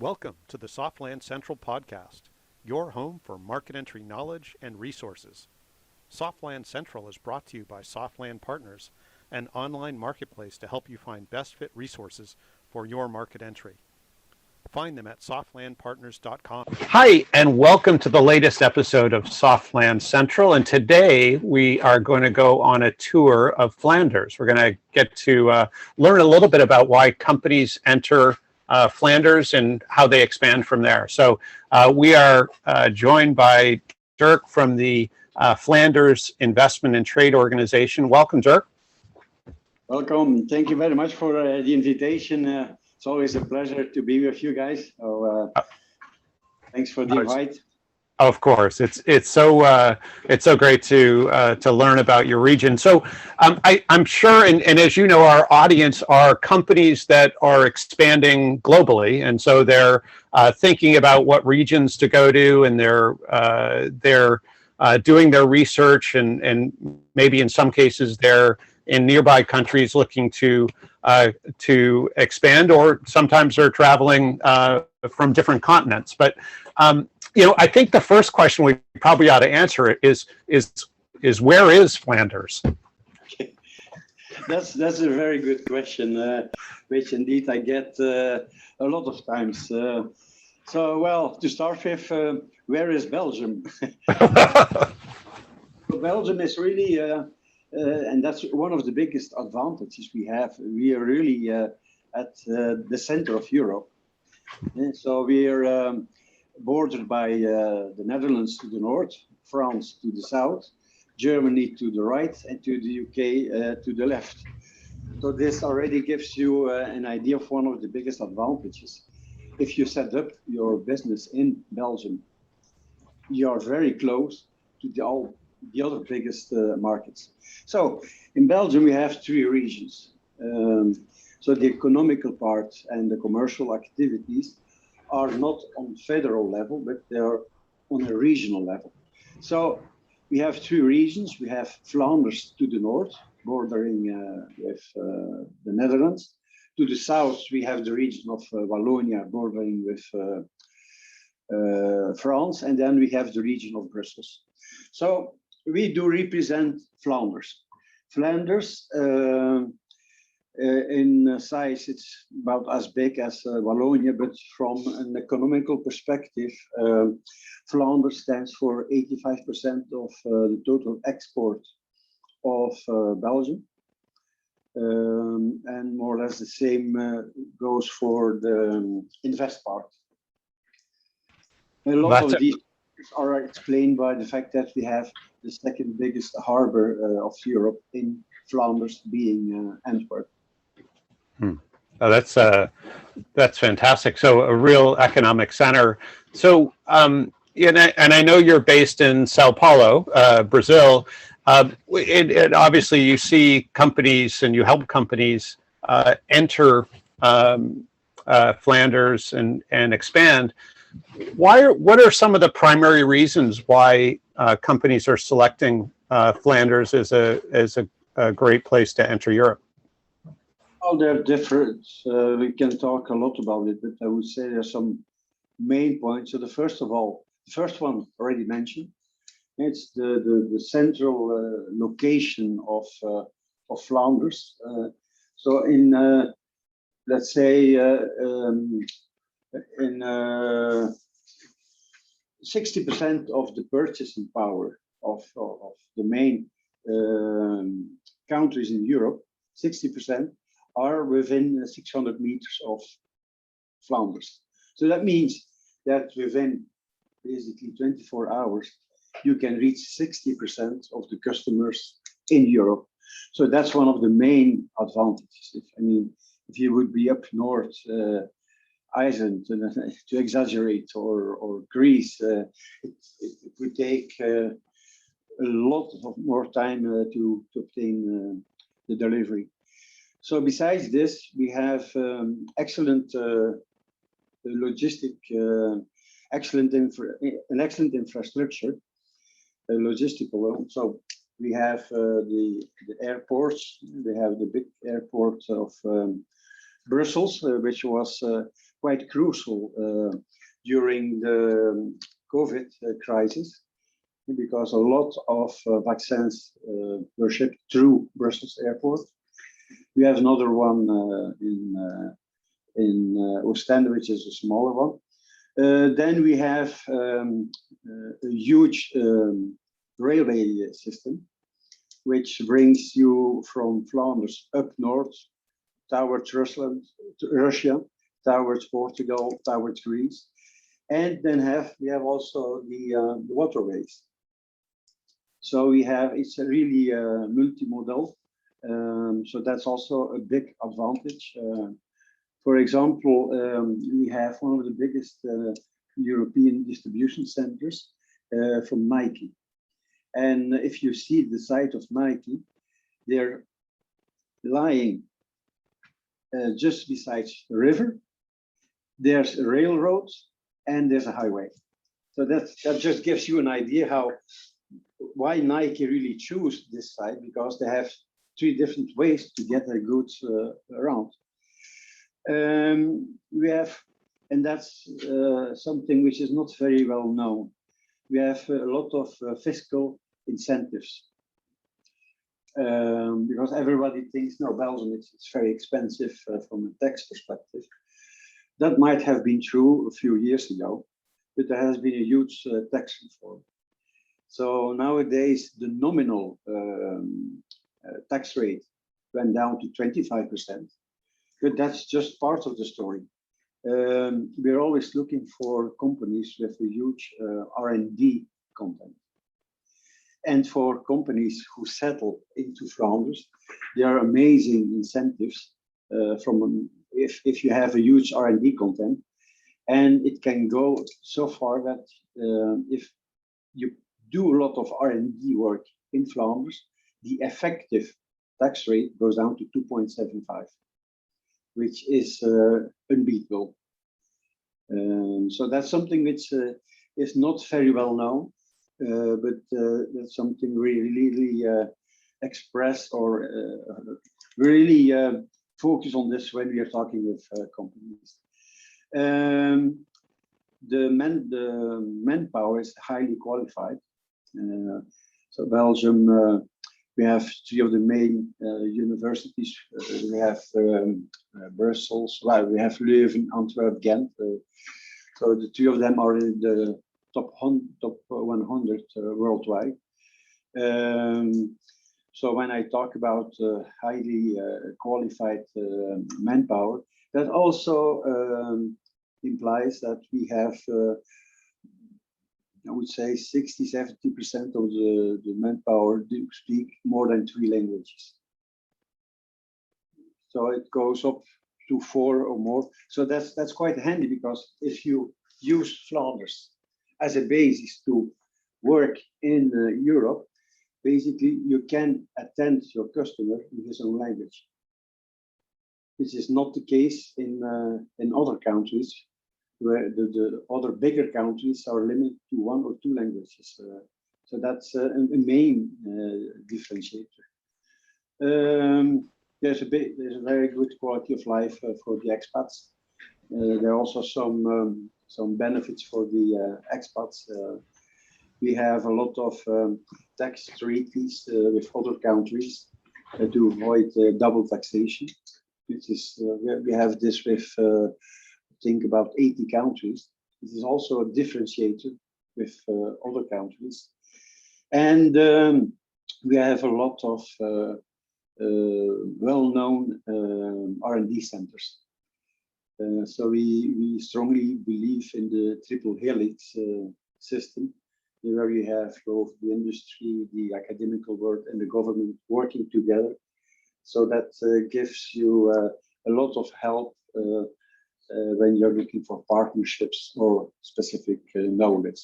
Welcome to the Softland Central podcast, your home for market entry knowledge and resources. Softland Central is brought to you by Softland Partners, an online marketplace to help you find best fit resources for your market entry. Find them at softlandpartners.com. Hi, and welcome to the latest episode of Softland Central. And today we are going to go on a tour of Flanders. We're going to get to learn a little bit about why companies enter Flanders and how they expand from there. So we are joined by Dirk from the Flanders Investment and Trade organization. Welcome, Dirk. Welcome. Thank you very much for the invitation. It's always a pleasure to be with you guys. So, thanks for the invite. Of course, it's so great to learn about your region. So I'm sure, and as you know, our audience are companies that are expanding globally, and so they're thinking about what regions to go to, and they're doing their research, and maybe in some cases they're in nearby countries looking to expand, or sometimes they're traveling from different continents. But I think the first question we probably ought to answer is where is Flanders? Okay. That's a very good question, which indeed I get a lot of times. Well, to start with, where is Belgium? Belgium is really, and that's one of the biggest advantages we have. We are really at the center of Europe. So we are bordered by the Netherlands to the north, France to the south, Germany to the right, and to the UK to the left. So this already gives you an idea of one of the biggest advantages. If you set up your business in Belgium, you are very close to all the other biggest markets. So in Belgium, we have three regions. So the economical part and the commercial activities are not on federal level, but they are on a regional level. So we have three regions. We have Flanders to the north, bordering with the Netherlands. To the south, we have the region of Wallonia, bordering with France. And then we have the region of Brussels. So we do represent Flanders. Flanders, in size, it's about as big as Wallonia, but from an economical perspective, Flanders stands for 85% of the total export of Belgium. And more or less the same goes for the invest part. A lot of these are explained by the fact that we have the second biggest harbor of Europe in Flanders, being Antwerp. Oh, that's fantastic. So a real economic center. So and I know you're based in Sao Paulo, Brazil. And obviously you see companies and you help companies enter Flanders and expand. What are some of the primary reasons why companies are selecting Flanders as a great place to enter Europe? Oh, they're different. We can talk a lot about it, but I would say there's some main points. So the first one already mentioned, it's the central location of Flanders. So in let's say in 60% of the purchasing power of the main countries in Europe, 60% are within 600 meters of Flanders. So that means that within basically 24 hours, you can reach 60% of the customers in Europe. So that's one of the main advantages. If you would be up north, Iceland, to exaggerate, or Greece, it would take a lot of more time to obtain the delivery. So besides this, we have excellent excellent infrastructure, logistical. So we have the airports. We have the big airport of Brussels, which was quite crucial during the COVID crisis, because a lot of vaccines were shipped through Brussels airport. We have another one in Ostende, which is a smaller one. Then we have a huge railway system, which brings you from Flanders up north, towards Russia, towards Portugal, towards Greece. And then we have also the waterways. So it's a really multimodal. So that's also a big advantage. For example, we have one of the biggest European distribution centers from Nike. And if you see the site of Nike, they're lying just beside the river. There's a railroad and there's a highway. So that just gives you an idea why Nike really choose this site, because they have 3 different ways to get their goods around. We have, and that's something which is not very well known. We have a lot of fiscal incentives because everybody thinks, no, Belgium, it's very expensive from a tax perspective. That might have been true a few years ago, but there has been a huge tax reform. So nowadays, the nominal tax rate went down to 25%, but that's just part of the story. We're always looking for companies with a huge R&D content. And for companies who settle into Flanders, there are amazing incentives if you have a huge R&D content. And it can go so far that if you do a lot of R&D work in Flanders, the effective tax rate goes down to 2.75, which is unbeatable. So that's something which is not very well known, but that's something we really express or really focus on this when we are talking with companies. The manpower is highly qualified. So Belgium, we have 3 of the main universities. We have Brussels, well, we have Leuven, Antwerp, Ghent. So the 3 of them are in the top 100 worldwide. So when I talk about highly qualified manpower, that also implies that we have, I would say 60–70% of the manpower do speak more than 3 languages. So it goes up to 4 or more. So that's quite handy, because if you use Flanders as a basis to work in Europe, basically you can attend your customer in his own language. This is not the case in other countries, where the other bigger countries are limited to 1 or 2 languages. So that's a main differentiator. There's a very good quality of life for the expats. There are also some benefits for the expats. We have a lot of tax treaties with other countries to avoid double taxation. Which is we have this with I think about 80 countries. This is also a differentiator with other countries, and we have a lot of well-known R&D centers. So we strongly believe in the triple helix system, where you have both the industry, the academical world, and the government working together. So that gives you a lot of help when you're looking for partnerships or specific knowledge.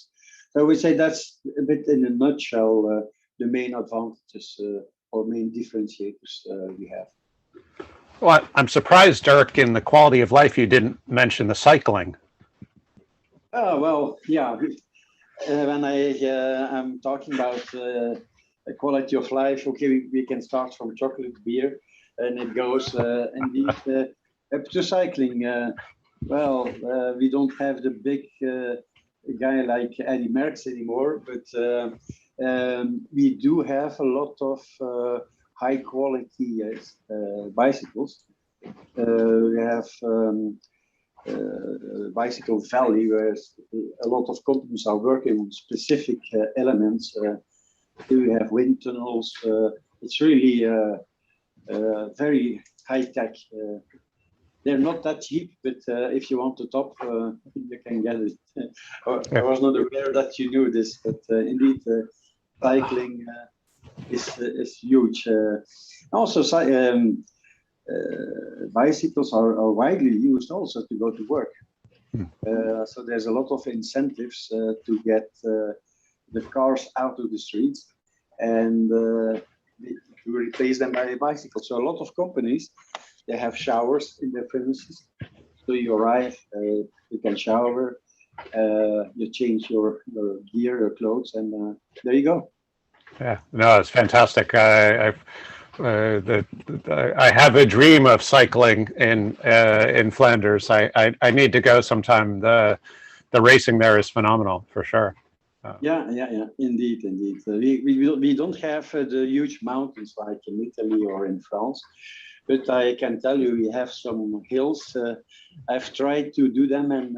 So we say that's a bit in a nutshell the main advantages or main differentiators we have. Well, I'm surprised, Dirk, in the quality of life you didn't mention the cycling. Oh, well, yeah. When I'm talking about the quality of life, okay, we can start from chocolate, beer, and it goes indeed up to cycling. Well, we don't have the big guy like Eddie Merckx anymore, but we do have a lot of high quality bicycles. We have Bicycle Valley, where a lot of companies are working on specific elements. We have wind tunnels. It's really very high tech. They're not that cheap, but if you want the top, you can get it. I was not aware that you knew this, but indeed, cycling is huge. Also, bicycles are widely used also to go to work. So there's a lot of incentives to get the cars out of the streets and to replace them by bicycles. So a lot of companies, they have showers in their premises. So you arrive, you can shower, you change your gear, your clothes, and there you go. Yeah, no, it's fantastic. I have a dream of cycling in Flanders. I need to go sometime. The racing there is phenomenal for sure. Yeah, indeed. We don't have the huge mountains like in Italy or in France, but I can tell you we have some hills. I've tried to do them and.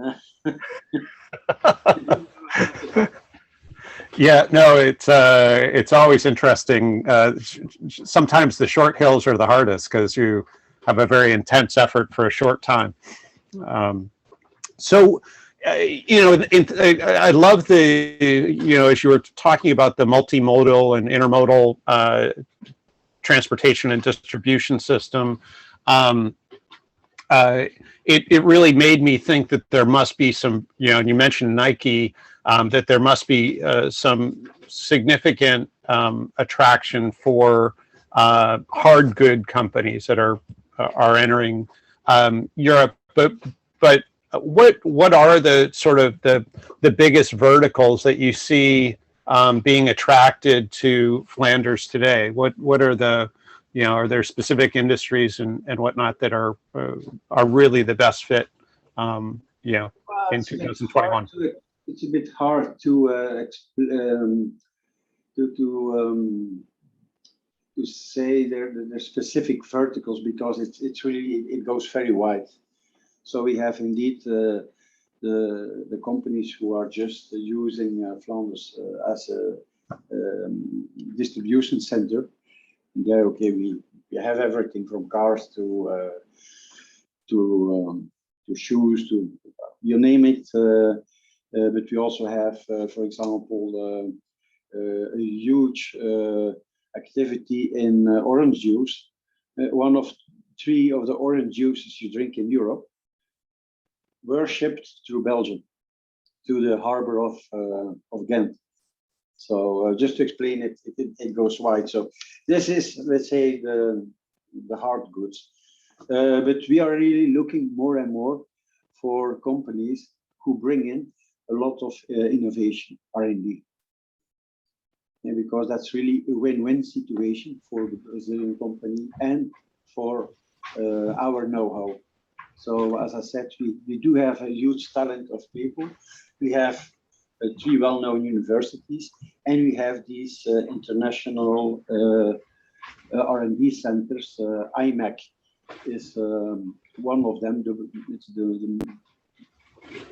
Yeah, no, it's always interesting. Sometimes the short hills are the hardest because you have a very intense effort for a short time. So, I love as you were talking about the multimodal and intermodal transportation and distribution system. It really made me think that there must be some, and you mentioned Nike, that there must be some significant attraction for hard good companies that are entering Europe. But what are the sort of the biggest verticals that you see being attracted to Flanders today? What are the are there specific industries and whatnot that are really the best fit in 2021? It's a bit hard to say there specific verticals because it's really it goes very wide. So we have indeed the companies who are just using Flanders as a distribution center. There, okay, we have everything from cars to shoes to you name it. But we also have, for example, a huge activity in orange juice. One of 3 of the orange juices you drink in Europe were shipped through Belgium to the harbor of Ghent. So just to explain it, it goes wide. So this is, let's say, the hard goods. But we are really looking more and more for companies who bring in a lot of innovation, R&D. And because that's really a win-win situation for the Brazilian company and for our know-how. So as I said, we do have a huge talent of people. We have 3 well-known universities, and we have these international R&D centers. IMEC is one of them.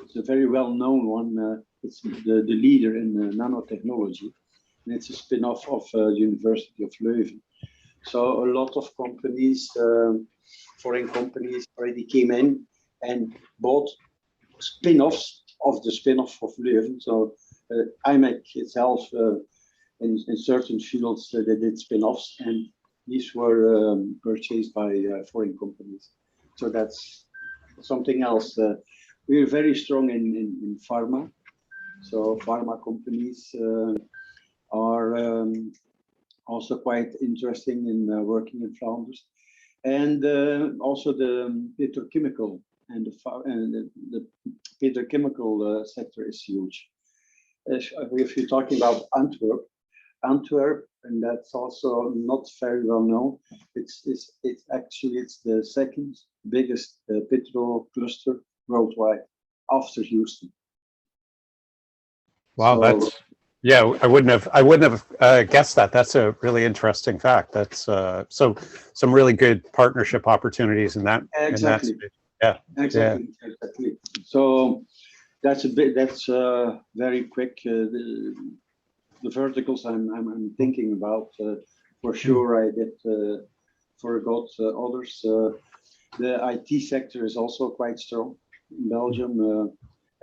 It's a very well-known one. It's the leader in nanotechnology, and it's a spin-off of the University of Leuven. So a lot of companies, foreign companies, already came in and bought spin-offs of the spin-off of Leuven. So IMEC itself, in certain fields, they did spin-offs, and these were purchased by foreign companies. So that's something else. We're very strong in pharma. So pharma companies are also quite interesting in working in Flanders. And also the petrochemical and the petrochemical sector is huge. If you're talking about Antwerp, and that's also not very well known. It's actually the second biggest petro cluster worldwide after Houston. Wow, So, that's yeah. I wouldn't have guessed that. That's a really interesting fact. That's so some really good partnership opportunities in that exactly. space. Yeah, exactly. So that's a bit. That's very quick. The verticals I'm thinking about. For sure, I did forgot others. The IT sector is also quite strong in Belgium.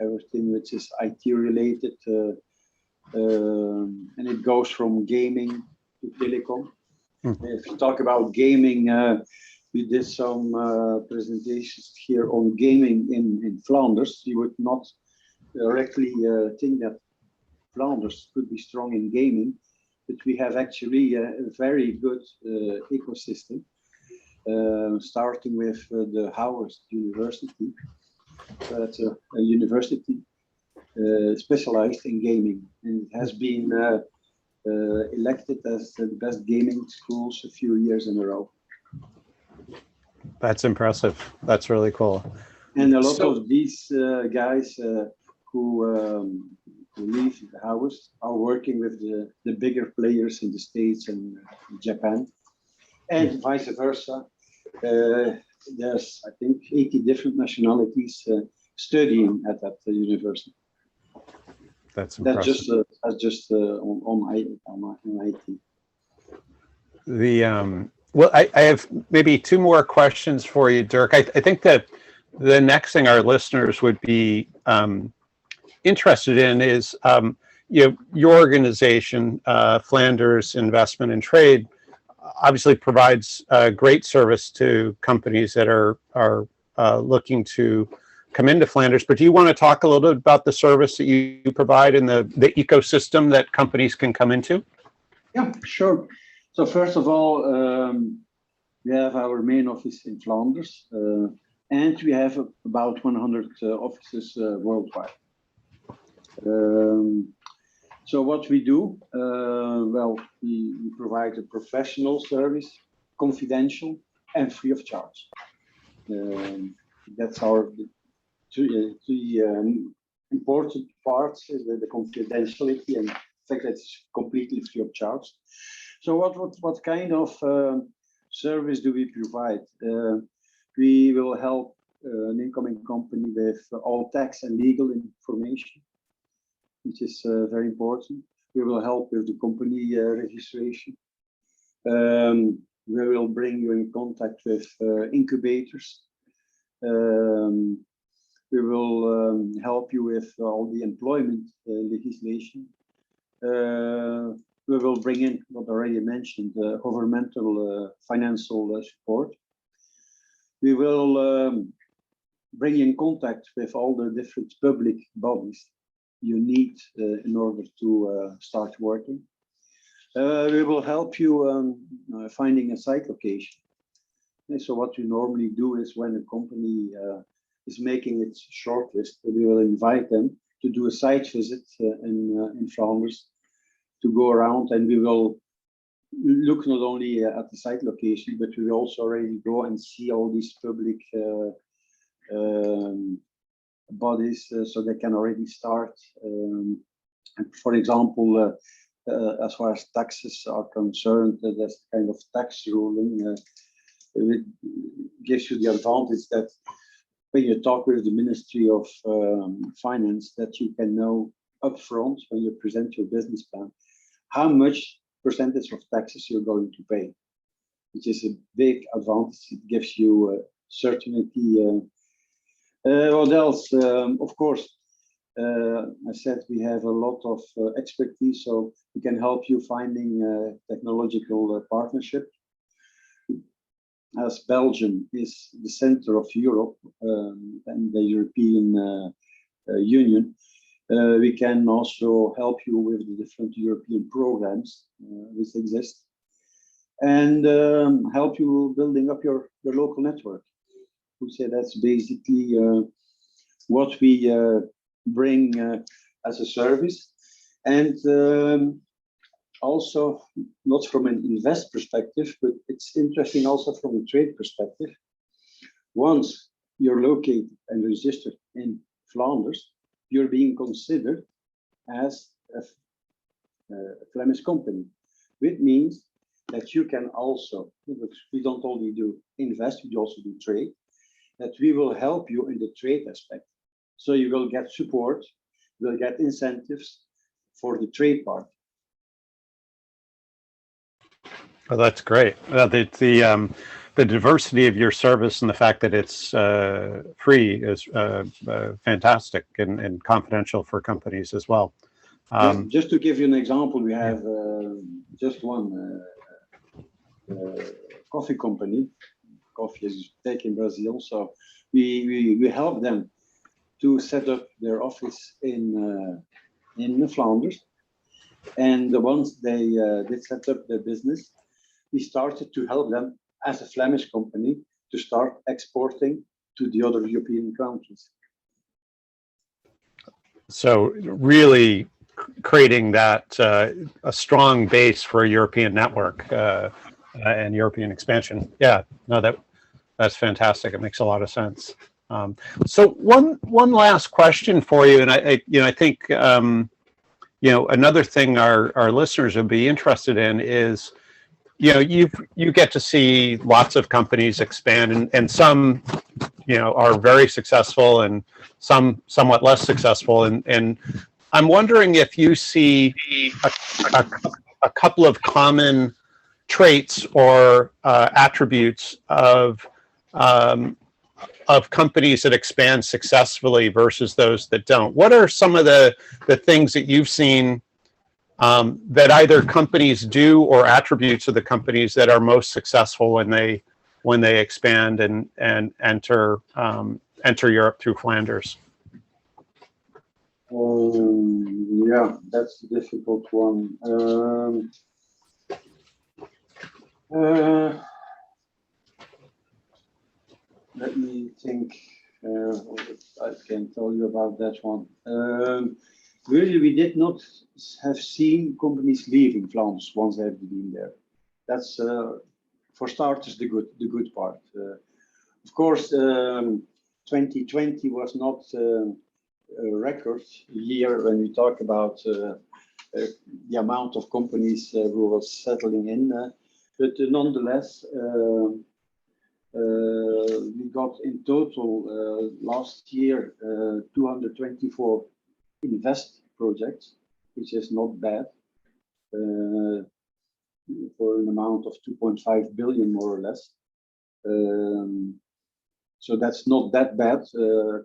Everything which is IT related, and it goes from gaming to telecom. If you talk about gaming, we did some presentations here on gaming in Flanders. You would not directly think that Flanders could be strong in gaming, but we have actually a very good ecosystem, starting with the Howard University. That's a university specialized in gaming, and it has been elected as the best gaming schools a few years in a row. That's impressive. That's really cool. And a lot of these guys who leave the house are working with the bigger players in the States and Japan, and vice versa. There's, I think, 80 different nationalities studying at that university. That's impressive. That's just on IT. Well, I have maybe two more questions for you, Dirk. I think that the next thing our listeners would be interested in is your organization, Flanders Investment and Trade, obviously provides great service to companies that are looking to come into Flanders. But do you want to talk a little bit about the service that you provide and the ecosystem that companies can come into? Yeah, sure. So first of all, we have our main office in Flanders, and we have about 100 offices worldwide. So what we do, well, we provide a professional service, confidential and free of charge. That's our three important parts, is the confidentiality and the fact that it's completely free of charge. So what kind of service do we provide? We will help an incoming company with all tax and legal information, which is very important. We will help with the company registration. We will bring you in contact with incubators. We will help you with all the employment legislation. We will bring in what I already mentioned, governmental financial support. We will bring you in contact with all the different public bodies you need in order to start working. We will help you finding a site location. And so what we normally do is when a company is making its shortlist, we will invite them to do a site visit in Flanders, to go around, and we will look not only at the site location, but we will also already go and see all these public bodies, so they can already start. For example, as far as taxes are concerned, there's kind of tax ruling. It gives you the advantage that when you talk with the Ministry of Finance, that you can know upfront when you present your business plan how much percentage of taxes you're going to pay, which is a big advantage. It gives you certainty. What else? Of course, I said we have a lot of expertise, so we can help you finding technological partnership. As Belgium is the center of Europe and the European Union, we can also help you with the different European programs which exist, and help you building up your local network. We say that's basically what we bring as a service. And also, not from an invest perspective, but it's interesting also from a trade perspective. Once you're located and registered in Flanders, you're being considered as a Flemish company, which means that you can also, we don't only do invest, we also do trade, that we will help you in the trade aspect. So you will get support, you will get incentives for the trade part. Oh, that's great. The diversity of your service and the fact that it's free is fantastic and confidential for companies as well. Just to give you an example, we have just one coffee company. Coffee is big in Brazil, so we help them to set up their office in Flanders. And once they did set up their business, we started to help them as a Flemish company to start exporting to the other European countries. So really creating that a strong base for a European network and European expansion. Yeah, no, that's fantastic. It makes a lot of sense. So one last question for you, and I think another thing our listeners would be interested in is, you get to see lots of companies expand, and some are very successful and some somewhat less successful, and I'm wondering if you see a couple of common traits or attributes of companies that expand successfully versus those that don't. What are some of the things that you've seen that either companies do or attributes of the companies that are most successful when they expand and enter Europe through Flanders? Yeah, that's a difficult one. Let me think. I can tell you about that one. Really, we did not have seen companies leaving Flanders once they have been there. That's for starters the good part. Of course, 2020 was not a record year when we talk about the amount of companies who were settling in, but nonetheless, we got in total last year 224 invest projects, which is not bad, for an amount of 2.5 billion more or less. So that's not that bad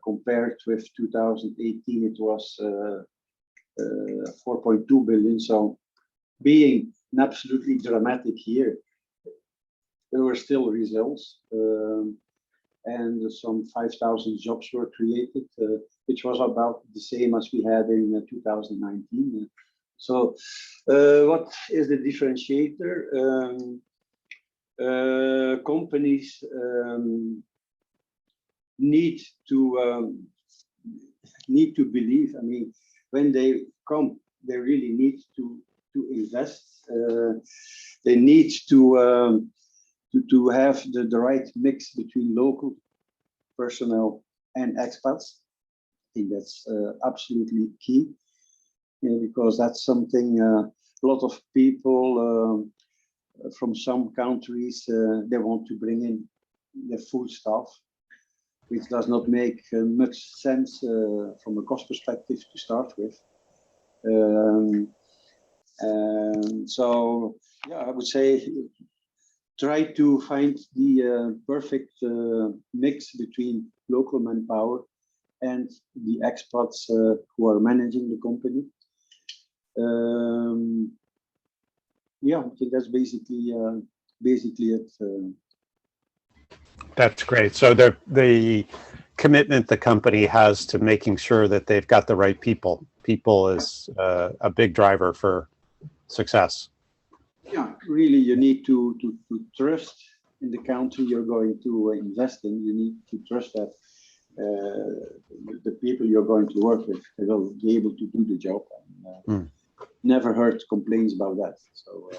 compared with 2018. It was 4.2 billion. So being an absolutely dramatic year, there were still results, and some 5,000 jobs were created, which was about the same as we had in 2019. So what is the differentiator? Companies need to believe. I mean, when they come, they really need to invest. They need to have the right mix between local personnel and expats. I think that's absolutely key, because that's something a lot of people from some countries, they want to bring in their full staff, which does not make much sense from a cost perspective to start with. And so, yeah, I would say try to find the perfect mix between local manpower and the expats who are managing the company. Yeah, I think that's basically it. That's great. So the commitment the company has to making sure that they've got the right people. People is a big driver for success. Yeah, really, you need to trust in the country you're going to invest in. You need to trust that the people you're going to work with, they will be able to do the job. And, never heard complaints about that. So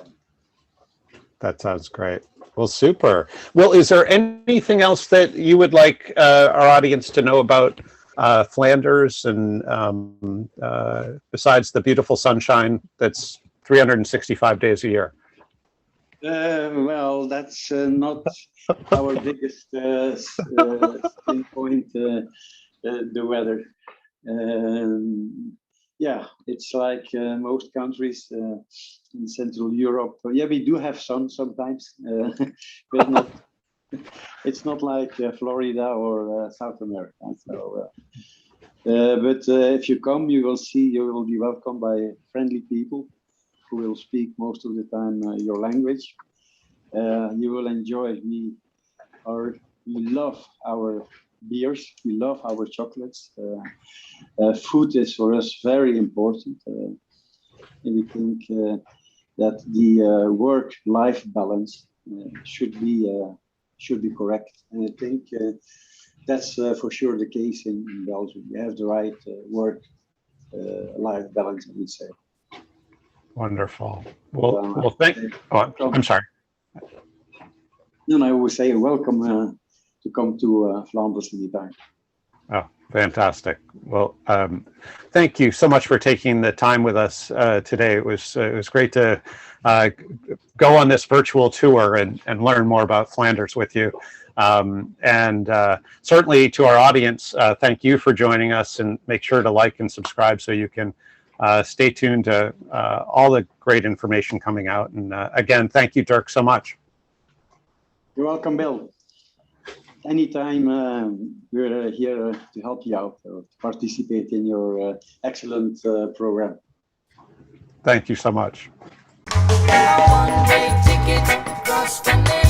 That sounds great. Well, super. Well, is there anything else that you would like our audience to know about Flanders and besides the beautiful sunshine that's 365 days a year? Well, that's not our biggest point, the weather. Yeah, it's like most countries in Central Europe. Yeah, we do have sun sometimes, but not. It's not like Florida or South America. So, but if you come, you will see. You will be welcomed by friendly people who will speak most of the time your language. You will enjoy. We love our beers. We love our chocolates. Food is for us very important. And we think that the work-life balance should be correct. And I think that's for sure the case in Belgium. We have the right work-life balance, I would say. Wonderful. Well, thank you. Oh, I'm sorry. No, I would say welcome to come to Flanders anytime. Oh, fantastic. Well, thank you so much for taking the time with us today. It was great to go on this virtual tour and learn more about Flanders with you. And certainly to our audience, thank you for joining us, and make sure to like and subscribe so you can stay tuned to all the great information coming out. And again, thank you, Dirk, so much. You're welcome, Bill. Anytime we're here to help you out or to participate in your excellent program. Thank you so much. One-way ticket across the nation.